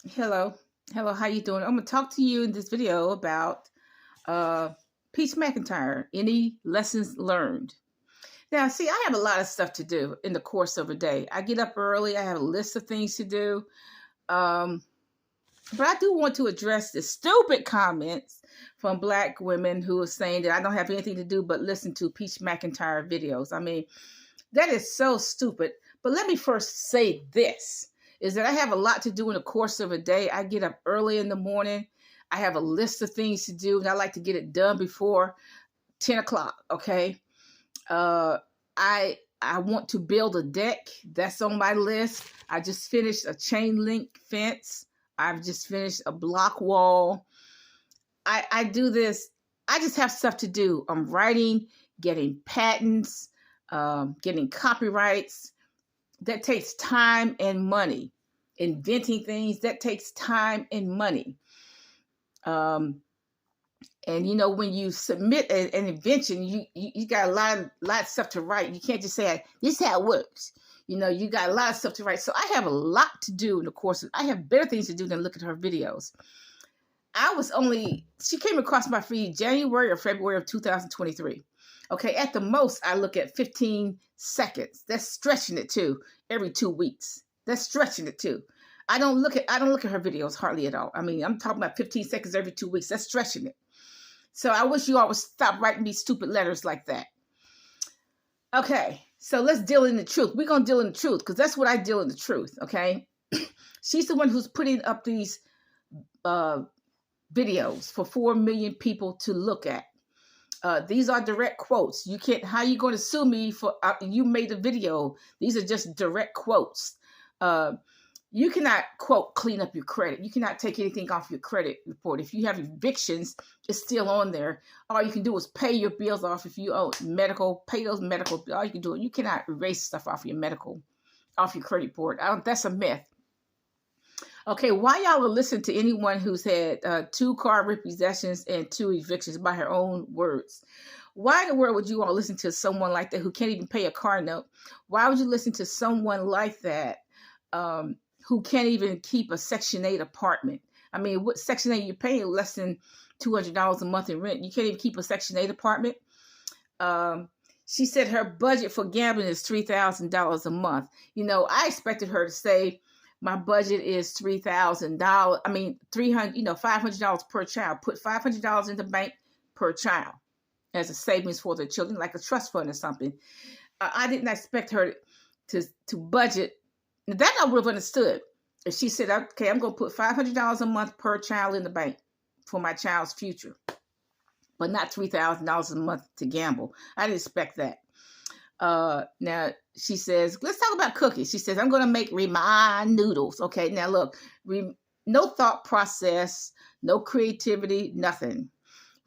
Hello. Hello, how you doing? I'm going to talk to you in this video about uh Peach McIntyre, any lessons learned. Now, see, I have a lot of stuff to do in the course of a day. I get up early, I have a list of things to do. Um, but I do want to address the stupid comments from Black women who are saying that I don't have anything to do but listen to Peach McIntyre videos. I mean, that is so stupid. But let me first say this is that I have a lot to do in the course of a day. I get up early in the morning. I have a list of things to do, and I like to get it done before 10 o'clock. Okay. Uh, I want to build a deck. That's on my list. I just finished a chain link fence. I've just finished a block wall. I do this. I just have stuff to do. I'm writing, getting patents, getting copyrights. That takes time and money. Inventing things, that takes time and money. Um, and you know, when you submit an invention, you got a lot of stuff to write. You can't just say this is how it works. You know, you got a lot of stuff to write. So I have a lot to do in the course. I have better things to do than look at her videos. She came across my feed January or February of 2023. Okay, at the most, I look at 15 seconds. That's stretching it too. Every 2 weeks. That's stretching it too. I don't look at her videos hardly at all. I mean, I'm talking about 15 seconds every 2 weeks. That's stretching it. So I wish you all would stop writing these stupid letters like that. Okay, so let's deal in the truth. We're gonna deal in the truth because that's what I deal in the truth. Okay, she's the one who's putting up these videos for 4 million people to look at. These are direct quotes. You can't. How are you going to sue me for you made a video? These are just direct quotes. You cannot quote clean up your credit. You cannot take anything off your credit report. If you have evictions, it's still on there. All you can do is pay your bills off. If you owe medical, pay those medical. All you can do. You cannot erase stuff off your medical, off your credit report. That's a myth. Okay, why y'all will listen to anyone who's had 2 car repossessions and 2 evictions by her own words? Why in the world would you all listen to someone like that who can't even pay a car note? Why would you listen to someone like that who can't even keep a Section 8 apartment? I mean, what Section 8 you're paying less than $200 a month in rent? You can't even keep a Section 8 apartment. She said her budget for gambling is $3,000 a month. You know, I expected her to say, my budget is $3,000. I mean, $500 per child. Put $500 in the bank per child as a savings for their children, like a trust fund or something. I didn't expect her to budget. That I would have understood if she said, okay, I'm going to put $500 a month per child in the bank for my child's future, but not $3,000 a month to gamble. I didn't expect that. Now she says, let's talk about cookies. She says, I'm going to make ramen noodles. Okay. Now look, no thought process, no creativity, nothing.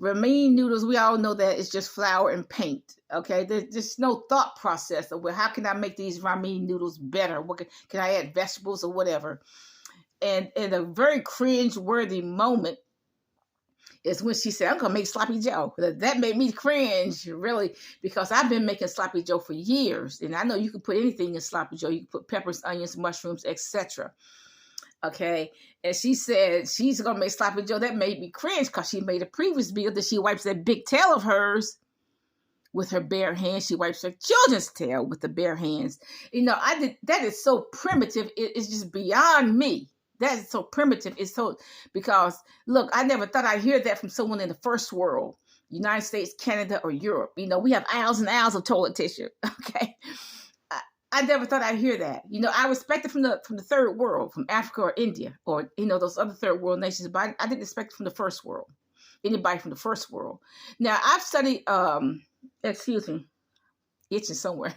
Ramen noodles, we all know that it's just flour and paint. Okay. There's just no thought process of, well, how can I make these ramen noodles better? What can I add vegetables or whatever? And in a very cringe-worthy moment, is when she said, I'm going to make sloppy joe. That made me cringe, really, because I've been making sloppy joe for years. And I know you can put anything in sloppy joe. You can put peppers, onions, mushrooms, etc. Okay. And she said she's going to make sloppy joe. That made me cringe because she made a previous video that she wipes that big tail of hers with her bare hands. She wipes her children's tail with the bare hands. You know, that is so primitive. It's just beyond me. That is so primitive. It's so, because look, I never thought I'd hear that from someone in the first world, United States, Canada, or Europe. You know, we have aisles and aisles of toilet tissue. Okay. I never thought I'd hear that. You know, I respect it from the third world, from Africa or India, or, you know, those other third world nations, but I didn't expect it from the first world. Anybody from the first world. Now I've studied, excuse me, itching somewhere.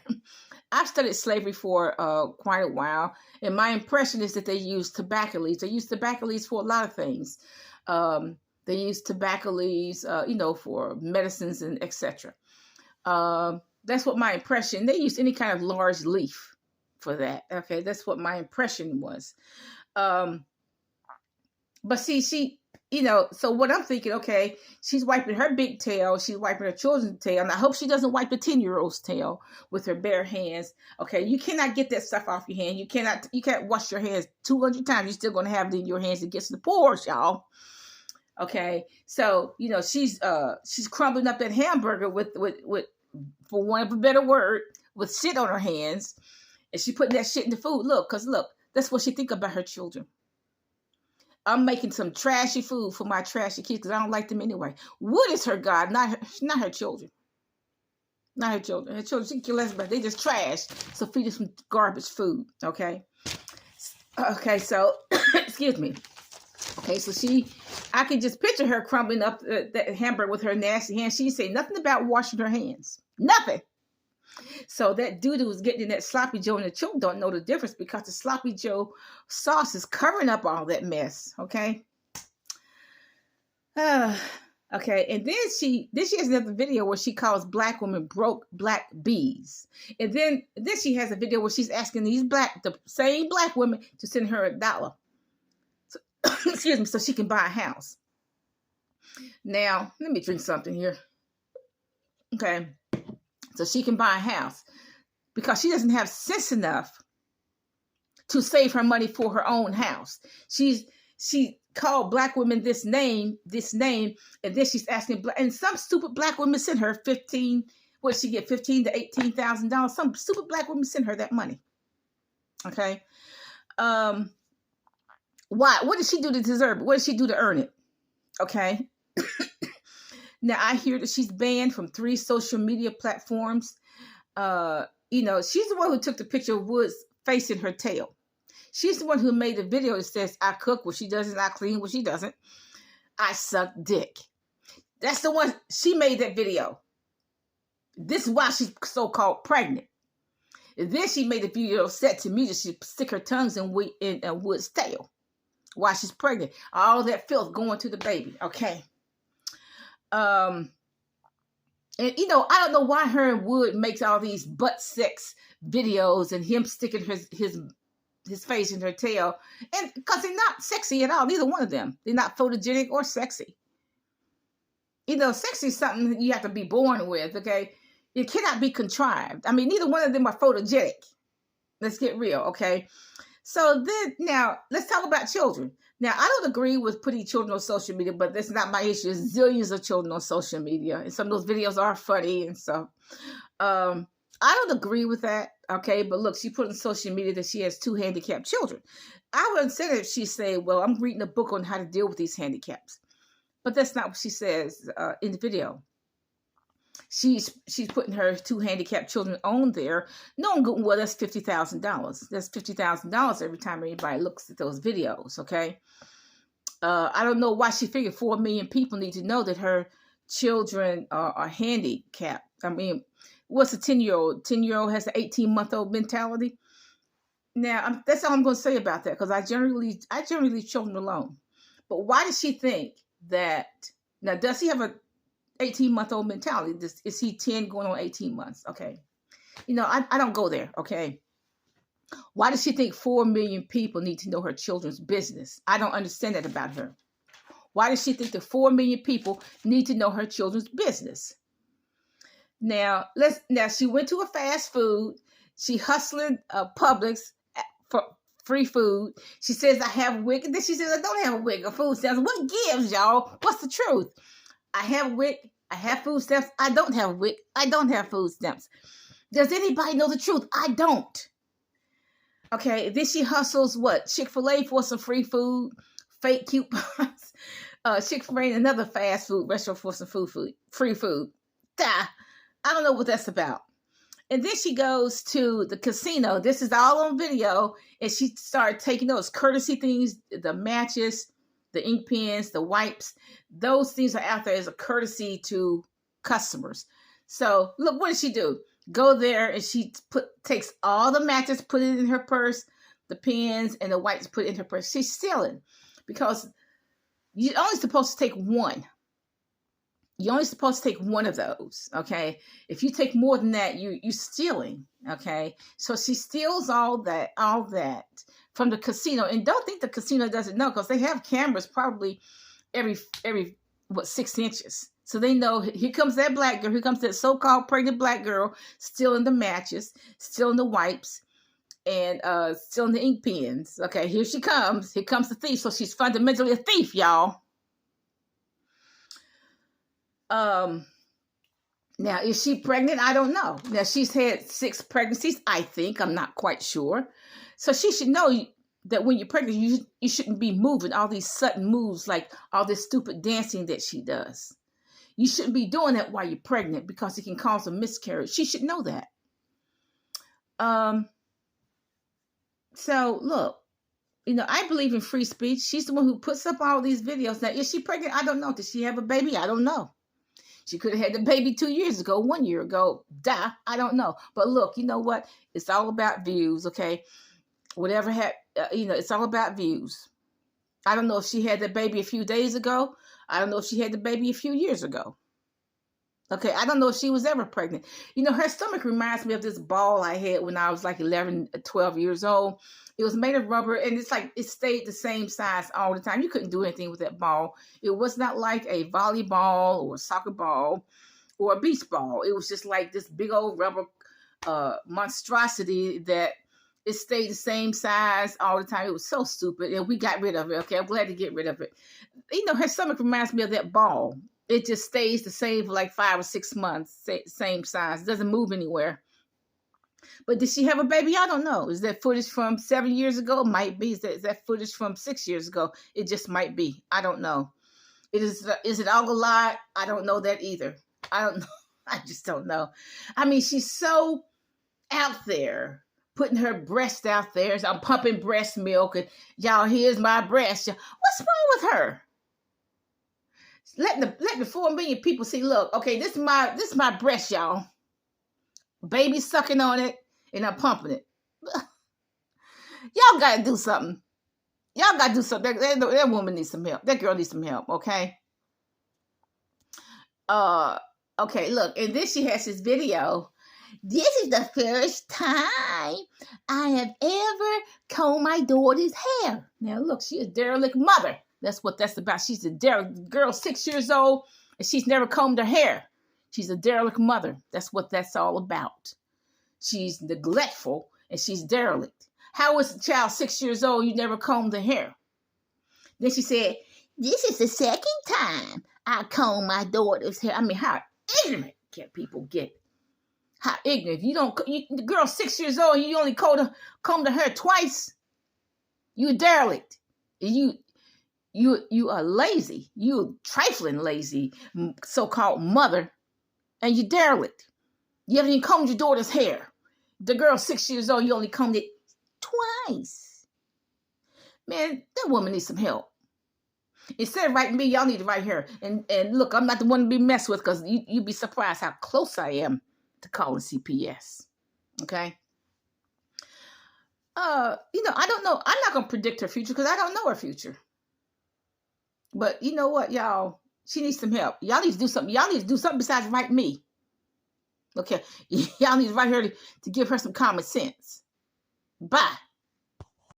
I've studied slavery for quite a while, and my impression is that they use tobacco leaves. They use tobacco leaves for a lot of things. They use tobacco leaves, for medicines and etc. That's what my impression. They use any kind of large leaf for that. Okay, that's what my impression was. But see, So what I'm thinking, okay, she's wiping her big tail, she's wiping her children's tail, and I hope she doesn't wipe the 10-year-old's tail with her bare hands. Okay, you cannot get that stuff off your hand. You can't wash your hands 200 times. You're still gonna have it in your hands. It gets the pores, y'all. Okay, so she's crumbling up that hamburger with for one of a better word, with shit on her hands, and she putting that shit in the food. Look, that's what she think about her children. I'm making some trashy food for my trashy kids because I don't like them anyway. Wood is her God, not her children. Not her children. Her children, she can care less about. They just trash. So feed her some garbage food. Okay. Okay. So, excuse me. Okay. So I can just picture her crumbling up that hamburger with her nasty hands. She say nothing about washing her hands. Nothing. So that dude who was getting in that sloppy Joe, and the children don't know the difference because the sloppy Joe sauce is covering up all that mess. Okay. Okay. And then she has another video where she calls black women broke black bees. And then she has a video where she's asking the same black women to send her $1. So, excuse me, so she can buy a house. Now, let me drink something here. Okay. So she can buy a house because she doesn't have sense enough to save her money for her own house. She called black women this name, and then she's asking, and some stupid black women sent her $15,000 to $18,000. Some stupid black women sent her that money. Okay. Why? What did she do to deserve it? What did she do to earn it? Okay. Now, I hear that she's banned from 3 social media platforms. She's the one who took the picture of Wood's face in her tail. She's the one who made the video that says, I cook what she doesn't, I clean what she doesn't, I suck dick. That's the one, she made that video. This is why she's so-called pregnant. And then she made a video set to me that she stick her tongues in Wood's tail while she's pregnant. All that filth going to the baby, okay? And I don't know why her and Wood makes all these butt sex videos and him sticking his face in her tail, and because they're not sexy at all, neither one of them. They're not photogenic or sexy. Sexy is something you have to be born with. Okay, it cannot be contrived. I mean, neither one of them are photogenic. Let's get real, okay? So then, now let's talk about children. Now, I don't agree with putting children on social media, but that's not my issue. There's zillions of children on social media, and some of those videos are funny and stuff. I don't agree with that, okay? But look, she put on social media that she has 2 handicapped children. I wouldn't say that she said, well, I'm reading a book on how to deal with these handicaps. But that's not what she says in the video. She's putting her 2 handicapped children on there, knowing good and well that's $50,000. That's $50,000 every time anybody looks at those videos, okay? I don't know why she figured 4 million people need to know that her children are handicapped. I mean, what's a 10-year-old? 10-year-old has an 18-month-old mentality. Now, that's all I'm going to say about that, because I generally leave children alone. But why does she think that? Now, does he have a 18-month-old mentality? Is he 10 going on 18 months? Okay. I don't go there. Okay. Why does she think 4 million people need to know her children's business? I don't understand that about her. Why does she think that 4 million people need to know her children's business? Now she went to a fast food. She hustling Publix for free food. She says, I have a WIC. And then she says, I don't have a WIC or food stamps. What gives, y'all? What's the truth? I have a WIC. I have food stamps. I don't have a WIC. I don't have food stamps. Does anybody know the truth? I don't. Okay, then she hustles what? Chick-fil-A for some free food, fake coupons. Chick-fil-A and another fast food restaurant for some free food. I don't know what that's about. And then she goes to the casino. This is all on video. And she started taking those courtesy things, the matches, the ink pens, the wipes. Those things are out there as a courtesy to customers. So look, what does she do? Go there and she takes all the matches, put it in her purse, the pens and the wipes, put it in her purse. She's stealing because you're only supposed to take one. You're only supposed to take one of those, okay? If you take more than that, you're stealing, okay? So she steals all that from the casino. And don't think the casino doesn't know, because they have cameras probably every what 6 inches. So they know here comes that black girl, here comes that so-called pregnant black girl, still in the matches, still in the wipes, and still in the ink pens. Okay, here she comes. Here comes the thief. So she's fundamentally a thief, y'all. Now, is she pregnant? I don't know. Now, she's had 6 pregnancies, I think. I'm not quite sure. So she should know that when you're pregnant, you shouldn't be moving all these sudden moves, like all this stupid dancing that she does. You shouldn't be doing that while you're pregnant because it can cause a miscarriage. She should know that. So, look, I believe in free speech. She's the one who puts up all these videos. Now, is she pregnant? I don't know. Did she have a baby? I don't know. She could have had the baby 2 years ago, 1 year ago. I don't know. But look, you know what? It's all about views, okay? Whatever it's all about views. I don't know if she had the baby a few days ago. I don't know if she had the baby a few years ago. Okay, I don't know if she was ever pregnant. Her stomach reminds me of this ball I had when I was like 11, 12 years old. It was made of rubber, and it's like it stayed the same size all the time. You couldn't do anything with that ball. It was not like a volleyball or a soccer ball or a beach ball. It was just like this big old rubber monstrosity that it stayed the same size all the time. It was so stupid, and we got rid of it. Okay, I'm glad to get rid of it. Her stomach reminds me of that ball. It just stays the same for like 5 or 6 months, same size. It doesn't move anywhere. But did she have a baby? I don't know. Is that footage from 7 years ago? Might be. Is that footage from 6 years ago? It just might be. I don't know. Is it all a lie? I don't know that either. I don't know. I just don't know. I mean, she's so out there, putting her breast out there. So I'm pumping breast milk, and y'all, here's my breast. What's wrong with her? Let the 4 million people see. Look, okay, this is my breast, y'all. Baby sucking on it, and I'm pumping it. Y'all gotta do something. Y'all gotta do something. That woman needs some help. That girl needs some help. Okay. Okay. Look, and then she has this video. This is the first time I have ever combed my daughter's hair. Now, look, she's a derelict mother. That's what that's about. She's a derelict girl, 6 years old, and she's never combed her hair. She's a derelict mother. That's what that's all about. She's neglectful, and she's derelict. How is a child 6 years old, you never combed the hair? Then she said, this is the second time I combed my daughter's hair. I mean, how ignorant can people get? How ignorant. The girl 6 years old, you only combed her hair twice. You a derelict. You are lazy. You trifling lazy, so-called mother, and you derelict. You haven't even combed your daughter's hair. The girl 6 years old, you only combed it twice. Man, that woman needs some help. Instead of writing me, y'all need to write her. And look, I'm not the one to be messed with, because you'd be surprised how close I am to calling CPS. Okay? I don't know. I'm not going to predict her future because I don't know her future. But you know what, y'all? She needs some help. Y'all need to do something. Y'all need to do something besides write me. Okay? Y'all need to write her to give her some common sense. Bye.